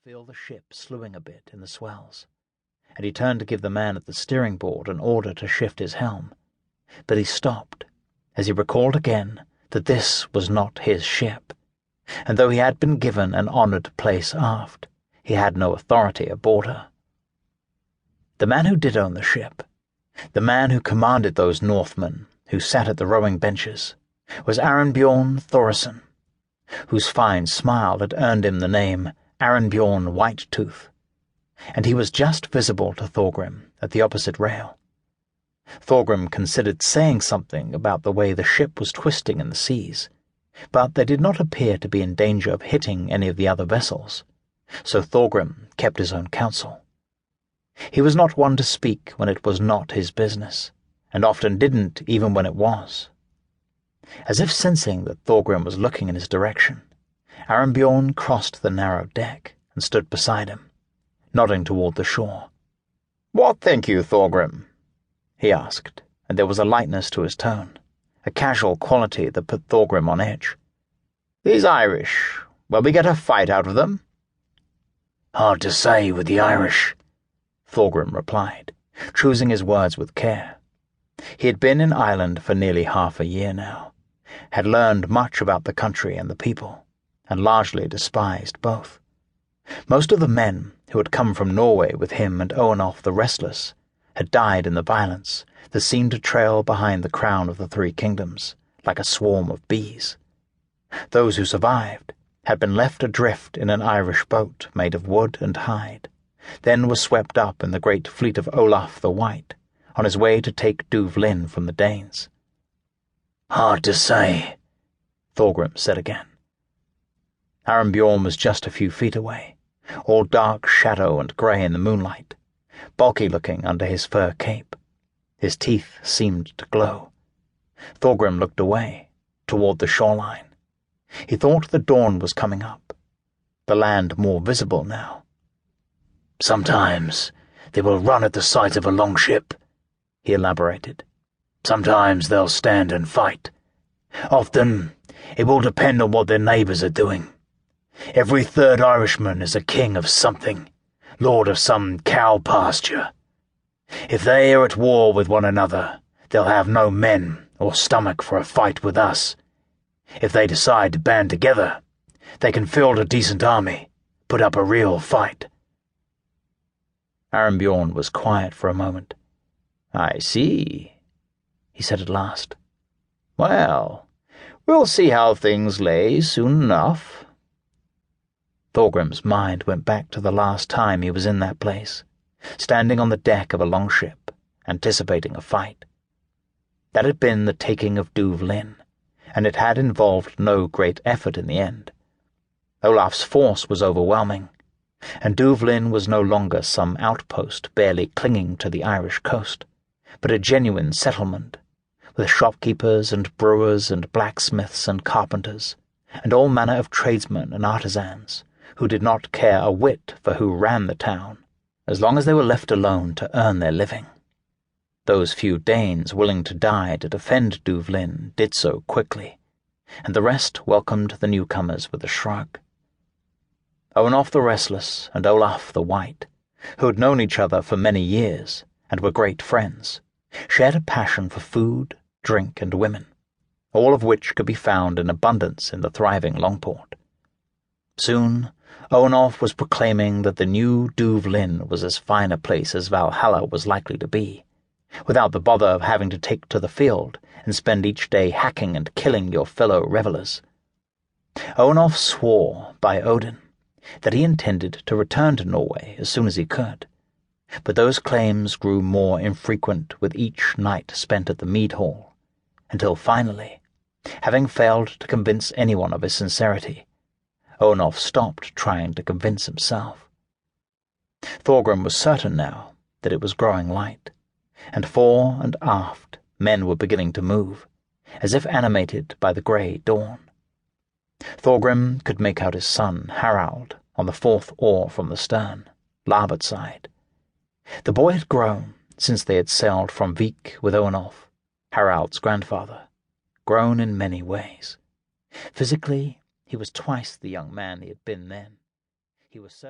feel the ship slewing a bit in the swells, and he turned to give the man at the steering board an order to shift his helm. But he stopped, as he recalled again that this was not his ship, and though he had been given an honoured place aft, he had no authority aboard her. The man who did own the ship, the man who commanded those Northmen who sat at the rowing benches, was Arinbjorn Thorisson, whose fine smile had earned him the name Arinbjorn Whitetooth, and he was just visible to Thorgrim at the opposite rail. Thorgrim considered saying something about the way the ship was twisting in the seas, but they did not appear to be in danger of hitting any of the other vessels, so Thorgrim kept his own counsel. He was not one to speak when it was not his business, and often didn't even when it was. As if sensing that Thorgrim was looking in his direction, Arinbjorn crossed the narrow deck and stood beside him, nodding toward the shore. "What think you, Thorgrim?" he asked, and there was a lightness to his tone, a casual quality that put Thorgrim on edge. "These Irish, will we get a fight out of them?" "Hard to say with the Irish," Thorgrim replied, choosing his words with care. He had been in Ireland for nearly half a year now, had learned much about the country and the people, and largely despised both. Most of the men who had come from Norway with him and Owenolf the Restless had died in the violence that seemed to trail behind the crown of the Three Kingdoms like a swarm of bees. Those who survived had been left adrift in an Irish boat made of wood and hide, then were swept up in the great fleet of Olaf the White, on his way to take Dubh-Linn from the Danes. "Hard to say," Thorgrim said again. Arinbjorn was just a few feet away, all dark shadow and grey in the moonlight, bulky-looking under his fur cape. His teeth seemed to glow. Thorgrim looked away, toward the shoreline. He thought the dawn was coming up, the land more visible now. "Sometimes they will run at the sight of a longship," he elaborated. "Sometimes they'll stand and fight. Often it will depend on what their neighbours are doing. Every third Irishman is a king of something, lord of some cow pasture. If they are at war with one another, they'll have no men or stomach for a fight with us. If they decide to band together, they can field a decent army, put up a real fight." Arinbjorn was quiet for a moment. "I see," he said at last. "Well, we'll see how things lay soon enough." Thorgrim's mind went back to the last time he was in that place, standing on the deck of a longship, anticipating a fight. That had been the taking of Dubh-Linn, and it had involved no great effort in the end. Olaf's force was overwhelming, and Dubh-Linn was no longer some outpost barely clinging to the Irish coast, but a genuine settlement, with shopkeepers and brewers and blacksmiths and carpenters, and all manner of tradesmen and artisans, who did not care a whit for who ran the town, as long as they were left alone to earn their living. Those few Danes willing to die to defend Dubh-Linn did so quickly, and the rest welcomed the newcomers with a shrug. Owenolf the Restless and Olaf the White, who had known each other for many years and were great friends, shared a passion for food, drink, and women, all of which could be found in abundance in the thriving Longport. Soon, Owenolf was proclaiming that the new Dubh-Linn was as fine a place as Valhalla was likely to be, without the bother of having to take to the field and spend each day hacking and killing your fellow revellers. Owenolf swore by Odin that he intended to return to Norway as soon as he could, but those claims grew more infrequent with each night spent at the mead hall, until finally, having failed to convince anyone of his sincerity, Owenolf stopped trying to convince himself. Thorgrim was certain now that it was growing light, and fore and aft men were beginning to move, as if animated by the grey dawn. Thorgrim could make out his son, Harald, on the fourth oar from the stern, larboard side. The boy had grown since they had sailed from Vik with Owenolf, Harald's grandfather, grown in many ways. Physically, he was twice the young man he had been then. He was certain